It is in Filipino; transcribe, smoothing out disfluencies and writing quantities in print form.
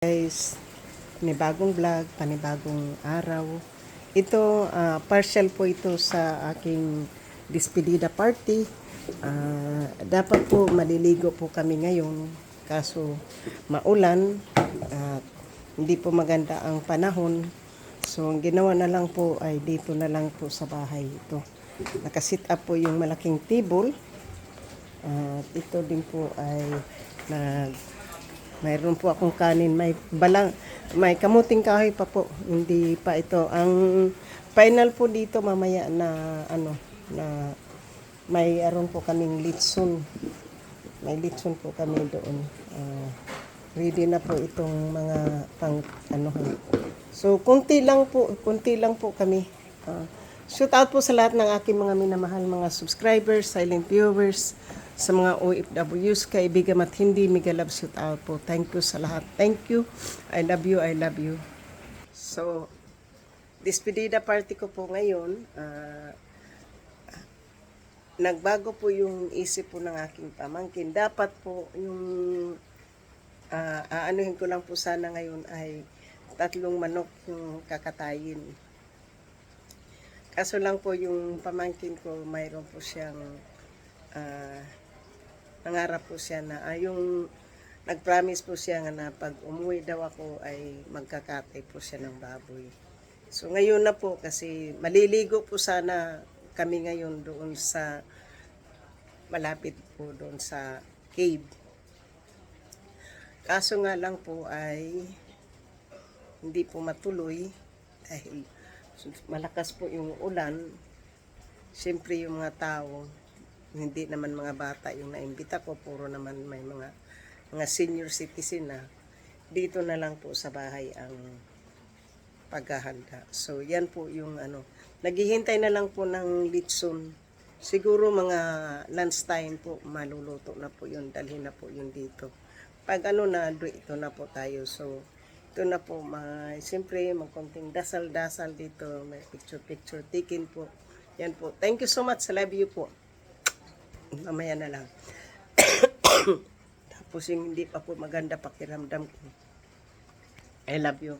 Guys, panibagong vlog, panibagong araw. Ito, partial po ito sa aking despedida party. Dapat po maliligo po kami ngayon, kaso maulan at hindi po maganda ang panahon. So, ang ginawa na lang po ay dito na lang po sa bahay ito. Nakasit up po yung malaking table. At ito din po ay mayroon po akong kanin, may kamuting kahoy pa po, hindi pa ito. Ang final po dito mamaya na mayroon po kaming litson. May litson po kami doon. Ready na po itong mga So kunti lang po kami. Shout out po sa lahat ng aking mga minamahal mga subscribers, silent viewers, sa mga OFWs, kaibigan at hindi, mega love shout out po. Thank you sa lahat. Thank you. I love you, I love you. So, despedida party ko po ngayon. Nagbago po yung isip po ng aking pamangkin. Dapat po yung aanuhin ko lang po sana ngayon ay 3 manok yung kakatayin. Kaso lang po yung pamangkin ko, mayroon po siyang nangarap po siya na yung nag-promise po siya na pag umuwi daw ako ay magkakatay po siya ng baboy. So ngayon na po kasi maliligo po sana kami ngayon doon sa malapit po doon sa cave. Kaso nga lang po ay hindi po matuloy dahil malakas po yung ulan. Siyempre yung mga tao, hindi naman mga bata yung naimbita ko, puro naman may mga senior citizen na. Dito na lang po sa bahay ang paghahanda. So yan po yung naghihintay na lang po ng litson. Siguro mga lunchtime po maluluto na po yun, dalhin na po yun dito. Pag ito na po tayo. So ito na po, siyempre magkonting dasal-dasal dito, may picture taken po. Yan po. Thank you so much. I love you po. Mamaya na lang. Tapos yung hindi pa po maganda pakiramdam ko. I love you.